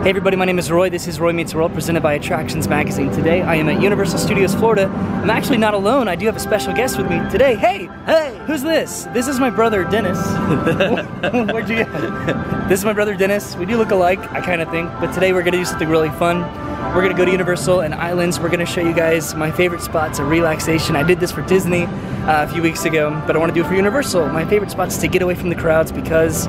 Hey everybody, my name is Roy. This is Roy Meets World, presented by Attractions Magazine. Today I am at Universal Studios Florida. I'm actually not alone. I do have a special guest with me today. Hey! Hey! Who's this? This is my brother, Dennis. Where'd you get? This is my brother, Dennis. We do look alike, I kind of think. But today we're going to do something really fun. We're going to go to Universal and Islands. We're going to show you guys my favorite spots of relaxation. I did this for Disney a few weeks ago, but I want to do it for Universal. My favorite spots to get away from the crowds because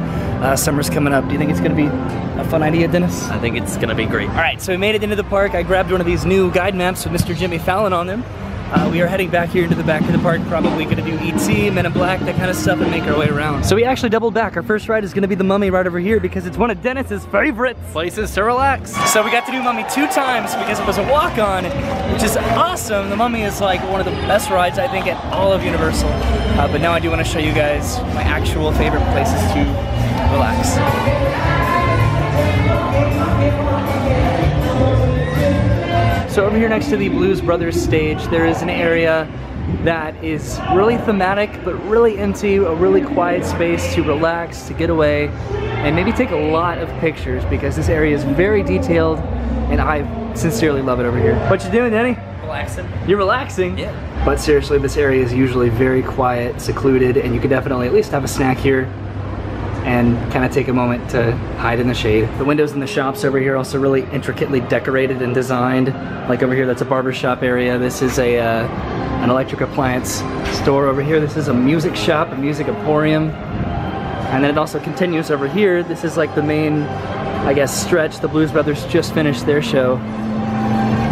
summer's coming up. Do you think it's going to be a fun idea, Dennis? I think it's going to be great. All right, so we made it into the park. I grabbed one of these new guide maps with Mr. Jimmy Fallon on them. We are heading back here into the back of the park, probably going to do E.T., Men in Black, that kind of stuff, and make our way around. So we actually doubled back. Our first ride is going to be the Mummy right over here because it's one of Dennis's favorite places to relax. So we got to do Mummy 2 times because it was a walk-on, which is awesome. The Mummy is like one of the best rides, I think, at all of Universal. But now I do want to show you guys my actual favorite places to relax. So over here next to the Blues Brothers stage, there is an area that is really thematic, but really into a really quiet space to relax, to get away, and maybe take a lot of pictures because this area is very detailed, and I sincerely love it over here. What you doing, Denny? Relaxing. You're relaxing? Yeah. But seriously, this area is usually very quiet, secluded, and you could definitely at least have a snack here and kind of take a moment to hide in the shade. The windows in the shops over here also really intricately decorated and designed. Like over here, that's a barbershop area. This is an electric appliance store over here. This is a music shop, a music emporium. And then it also continues over here. This is like the main, I guess, stretch. The Blues Brothers just finished their show.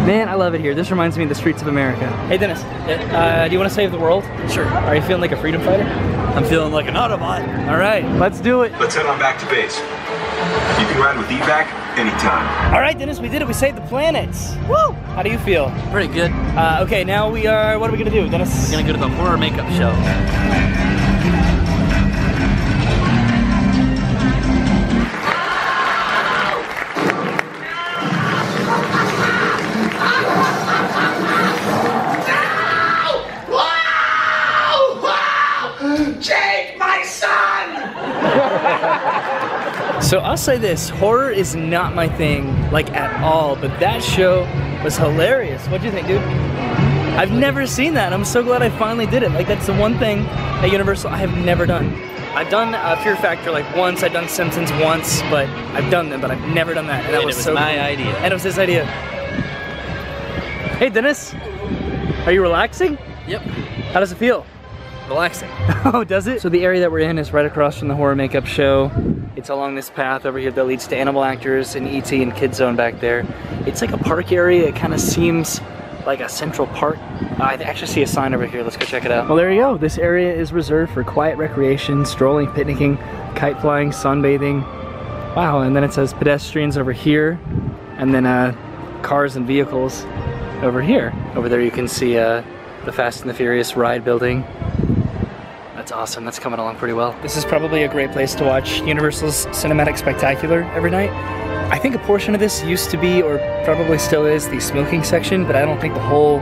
Man, I love it here. This reminds me of the streets of America. Hey Dennis, do you want to save the world? Sure. Are you feeling like a freedom fighter? I'm feeling like an Autobot. All right, let's do it. Let's head on back to base. You can ride with evac anytime. All right, Dennis, we did it. We saved the planets. Woo! How do you feel? Pretty good. Okay, now we are, what are we gonna do, Dennis? We're gonna go to the horror makeup show. Jake, my son! So I'll say this, horror is not my thing, like at all, but that show was hilarious. What'd you think, dude? I've never seen that. I'm so glad I finally did it. Like, that's the one thing at Universal I have never done. I've done Fear Factor like once, I've done Simpsons once, but I've done them, but I've never done that. And that was so my cool. idea. And it was his idea. Hey Dennis, are you relaxing? Yep. How does it feel? Relaxing. Oh, does it? So the area that we're in is right across from the horror makeup show. It's along this path over here that leads to Animal Actors and E.T. and Kid Zone back there. It's like a park area. It kind of seems like a central park. I actually see a sign over here. Let's go check it out. Well, there you go. This area is reserved for quiet recreation, strolling, picnicking, kite flying, sunbathing. Wow, and then it says pedestrians over here, and then cars and vehicles over here. Over there you can see the Fast and the Furious ride building. That's awesome, that's coming along pretty well. This is probably a great place to watch Universal's Cinematic Spectacular every night. I think a portion of this used to be, or probably still is, the smoking section, but I don't think the whole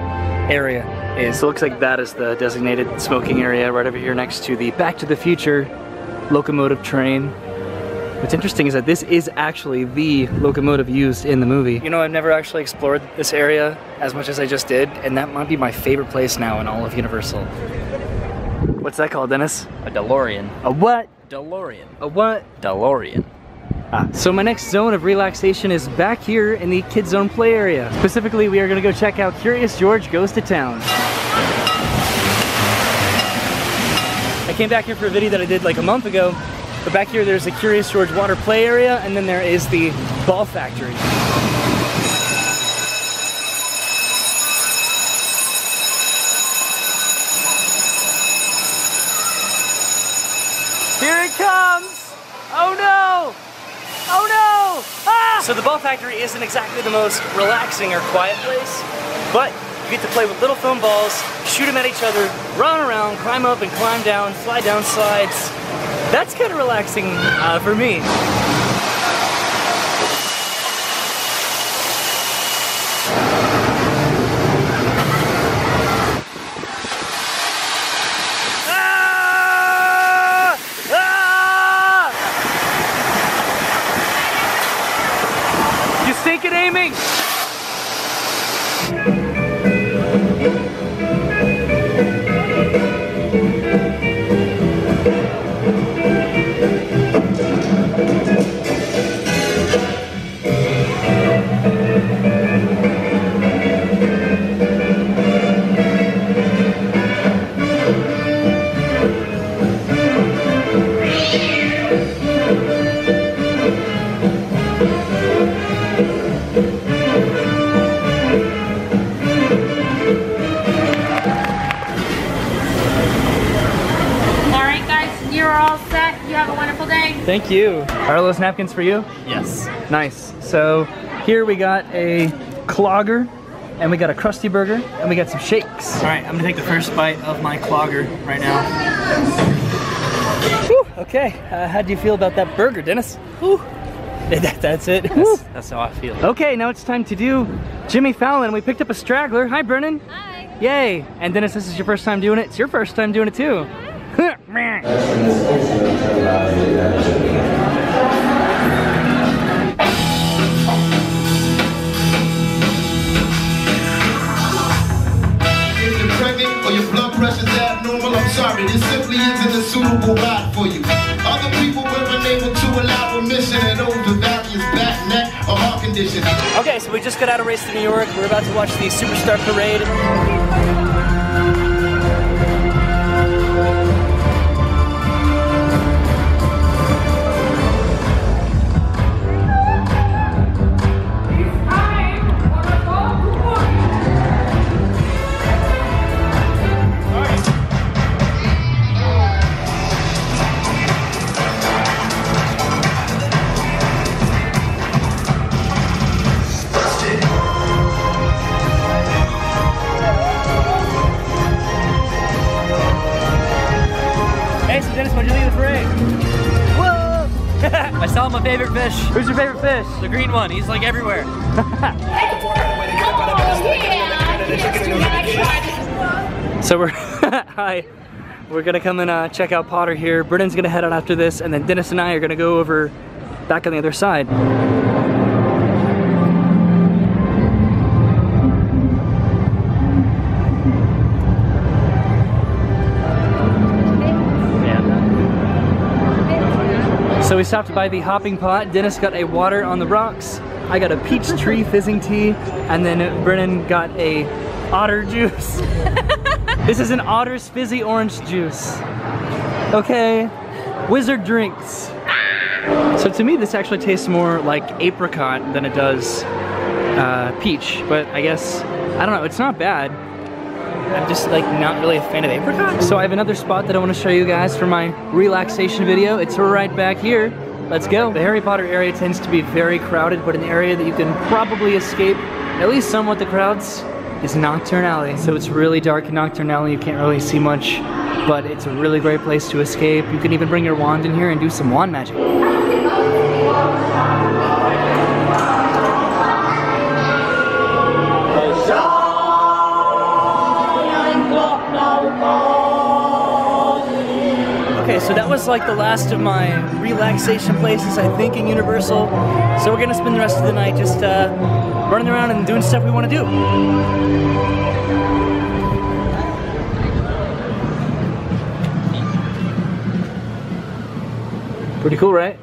area is. So it looks like that is the designated smoking area right over here next to the Back to the Future locomotive train. What's interesting is that this is actually the locomotive used in the movie. You know, I've never actually explored this area as much as I just did, and that might be my favorite place now in all of Universal. What's that called, Dennis? A DeLorean. A what? DeLorean. A what? DeLorean. So my next zone of relaxation is back here in the Kid Zone play area. Specifically, we are gonna go check out Curious George Goes to Town. I came back here for a video that I did like a month ago, but back here there's the Curious George water play area, and then there is the ball factory. Here it comes! Oh no! Oh no! Ah! So the ball factory isn't exactly the most relaxing or quiet place, but you get to play with little foam balls, shoot them at each other, run around, climb up and climb down, slide down slides. That's kind of relaxing for me. Thank you. Are those napkins for you? Yes. Nice. So here we got a clogger, and we got a crusty burger, and we got some shakes. All right, I'm gonna take the first bite of my clogger right now. Whew, okay, how do you feel about that burger, Dennis? Whew. That's it. That's how I feel. Okay, now it's time to do Jimmy Fallon. We picked up a straggler. Hi, Brennan. Hi. Yay. And Dennis, this is your first time doing it. It's your first time doing it too. Or your blood pressure's abnormal, I'm sorry, this simply isn't a suitable ride for you. Other people were unable to allow remission and those with various back, neck, or heart conditions. Okay, so we just got out of race to New York. We're about to watch the Superstar Parade. I saw my favorite fish. Who's your favorite fish? The green one. He's like everywhere. So we're hi. We're gonna come and check out Potter here. Brennan's gonna head out after this, and then Dennis and I are gonna go over back on the other side. So we stopped by the hopping pot. Dennis got a water on the rocks. I got a peach tree fizzing tea, and then Brennan got a otter juice. This is an otter's fizzy orange juice. Okay, wizard drinks. So to me, this actually tastes more like apricot than it does peach, but I guess, I don't know, it's not bad. I'm just like not really a fan of apricot. So I have another spot that I want to show you guys for my relaxation video. It's right back here. Let's go. The Harry Potter area tends to be very crowded, but an area that you can probably escape, at least somewhat the crowds, is Knockturn Alley. So it's really dark in Knockturn Alley. You can't really see much, but it's a really great place to escape. You can even bring your wand in here and do some wand magic. Okay, so that was like the last of my relaxation places, I think, in Universal. So we're gonna spend the rest of the night just running around and doing stuff we want to do. Pretty cool, right?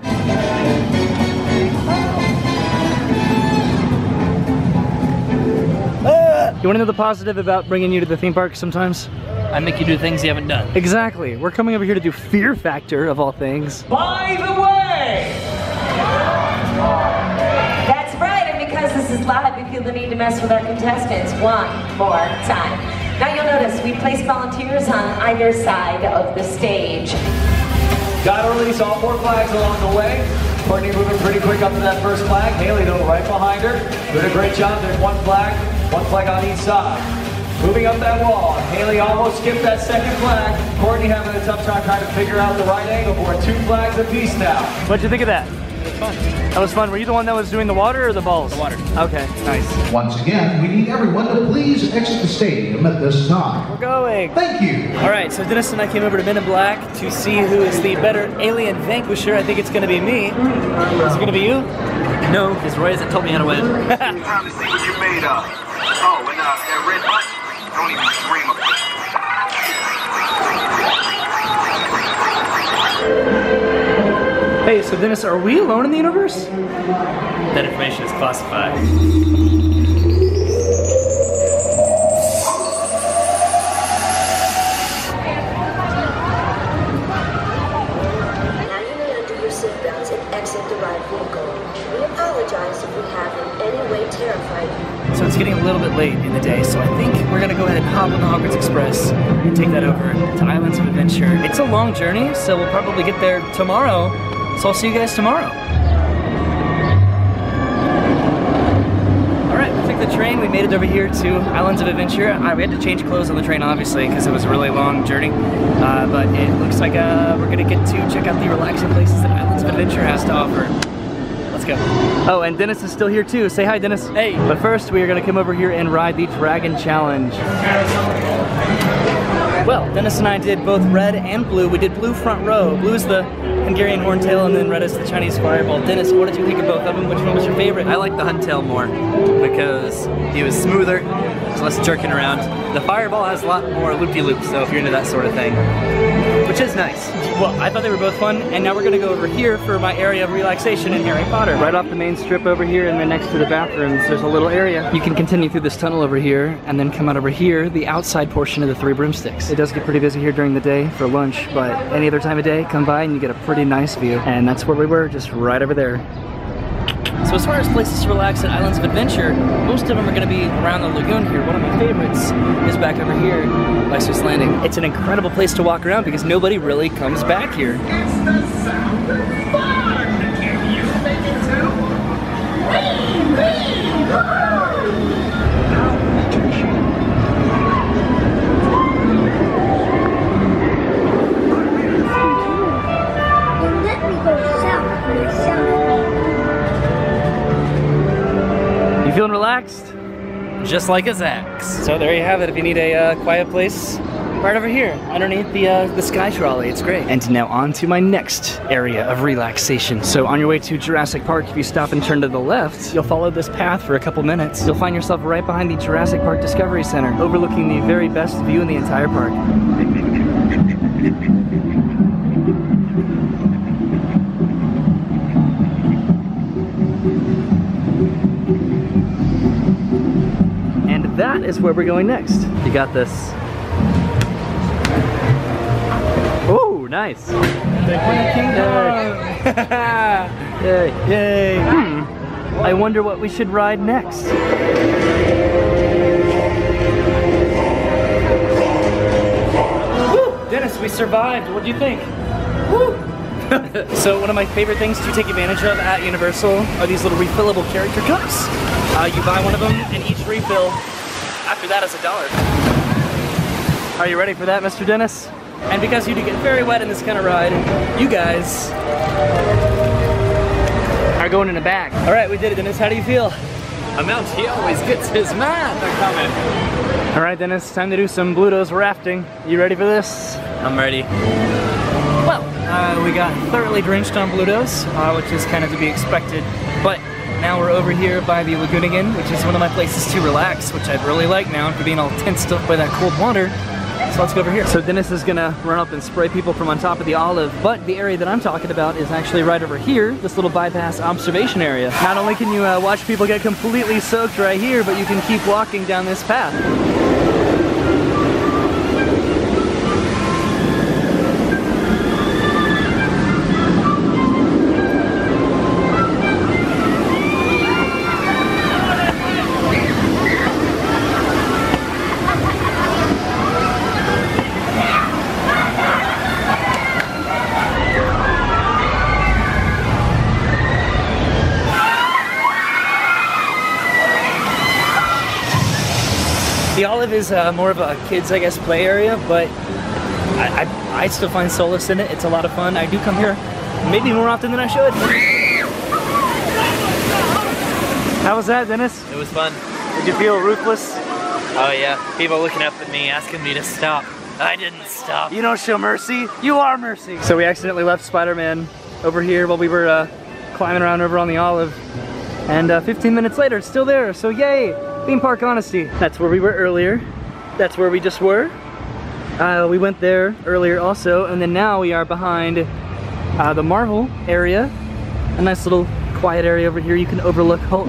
You wanna know the positive about bringing you to the theme park sometimes? I make you do things you haven't done. Exactly. We're coming over here to do Fear Factor, of all things. By the way! That's right, and because this is live, we feel the need to mess with our contestants one more time. Now you'll notice we place volunteers on either side of the stage. Got to release all 4 flags along the way. Courtney moving pretty quick up to that first flag. Haley, though, right behind her. Doing a great job. There's one flag on each side. Moving up that wall. Haley almost skipped that second flag. Courtney having a tough time trying to figure out the right angle for 2 flags apiece now. What'd you think of that? It was fun. That was fun. Were you the one that was doing the water or the balls? The water. Okay, nice. Once again, we need everyone to please exit the stadium at this time. We're going. Thank you. All right, so Dennis and I came over to Men in Black to see who is the better alien vanquisher. I think it's gonna be me. Is it gonna be you? No, because Roy hasn't told me how to win. Time to see what you're made of. Oh, and that red button. Don't even dream of it. Hey, so Dennis, are we alone in the universe? That information is classified. Now you may undo your seatbelts and exit the ride vehicle. We apologize if we have in any way terrified you. So it's getting a little bit late in the day, so I think we're gonna go ahead and hop on the Hogwarts Express and take that over to Islands of Adventure. It's a long journey, so we'll probably get there tomorrow, so I'll see you guys tomorrow. Alright, we took the train, we made it over here to Islands of Adventure. We had to change clothes on the train, obviously, because it was a really long journey, but it looks like we're gonna get to check out the relaxing places that Islands of Adventure has to offer. Let's go. Oh, and Dennis is still here too. Say hi, Dennis. Hey. But first, we are gonna come over here and ride the Dragon Challenge. Well, Dennis and I did both red and blue. We did blue front row. Blue is the Hungarian horntail, and then red is the Chinese fireball. Dennis, what did you think of both of them? Which one was your favorite? I like the Huntail more because he was smoother, there's less jerking around. The fireball has a lot more loopy-loops, so if you're into that sort of thing, which is nice. Well, I thought they were both fun, and now we're gonna go over here for my area of relaxation in Harry Potter. Right off the main strip over here, and then next to the bathrooms, there's a little area. You can continue through this tunnel over here, and then come out over here, the outside portion of the Three Broomsticks. It does get pretty busy here during the day for lunch, but any other time of day, come by and you get a pretty nice view. And that's where we were, just right over there. So as far as places to relax at Islands of Adventure, most of them are going to be around the lagoon here. One of my favorites is back over here by Swiss Landing. It's an incredible place to walk around because nobody really comes back here. It's the sound of fun! Can you make it too? Let me go south myself. You feeling relaxed? Just like his ex. So there you have it. If you need a quiet place, right over here, underneath the sky trolley. It's great. And now on to my next area of relaxation. So on your way to Jurassic Park, if you stop and turn to the left, you'll follow this path for a couple minutes. You'll find yourself right behind the Jurassic Park Discovery Center, overlooking the very best view in the entire park. That is where we're going next. You got this. Oh, nice. Yay. Yay. I wonder what we should ride next. Woo! Dennis, we survived. What do you think? Woo! So one of my favorite things to take advantage of at Universal are these little refillable character cups. You buy one of them and each refill after that is $1. Are you ready for that, Mr. Dennis? And because you do get very wet in this kind of ride, you guys are going in a bag. All right, we did it, Dennis. How do you feel? A mount, he always gets his man. They're coming. All right, Dennis, time to do some Bluto's rafting. You ready for this? I'm ready. Well, we got thoroughly drenched on Bluto's, which is kind of to be expected, but now we're over here by the lagoon again, which is one of my places to relax, which I'd really like now after being all tensed up by that cold water. So let's go over here. So Dennis is gonna run up and spray people from on top of the olive, but the area that I'm talking about is actually right over here, this little bypass observation area. Not only can you watch people get completely soaked right here, but you can keep walking down this path. The Olive is more of a kids, I guess, play area, but I still find solace in it. It's a lot of fun. I do come here maybe more often than I should. How was that, Dennis? It was fun. Did you feel ruthless? Oh yeah, people looking up at me, asking me to stop. I didn't stop. You don't show mercy, you are mercy. So we accidentally left Spider-Man over here while we were climbing around over on the Olive. And 15 minutes later, it's still there, so yay! Theme Park Honesty. That's where we were earlier. That's where we just were. We went there earlier also, and then now we are behind the Marvel area. A nice little quiet area over here you can overlook Hulk.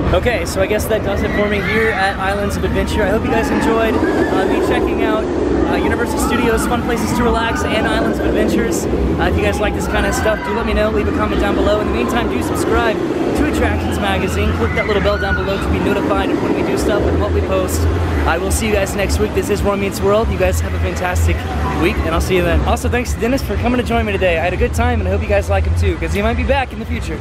Okay, so I guess that does it for me here at Islands of Adventure. I hope you guys enjoyed me checking out Universal Studios Fun Places to Relax and Islands of Adventures. If you guys like this kind of stuff, do let me know. Leave a comment down below. In the meantime, do subscribe to Attractions Magazine. Click that little bell down below to be notified of when we do stuff and what we post. I will see you guys next week. This is Roy Meets World. You guys have a fantastic week, and I'll see you then. Also, thanks to Dennis for coming to join me today. I had a good time, and I hope you guys like him too, because he might be back in the future.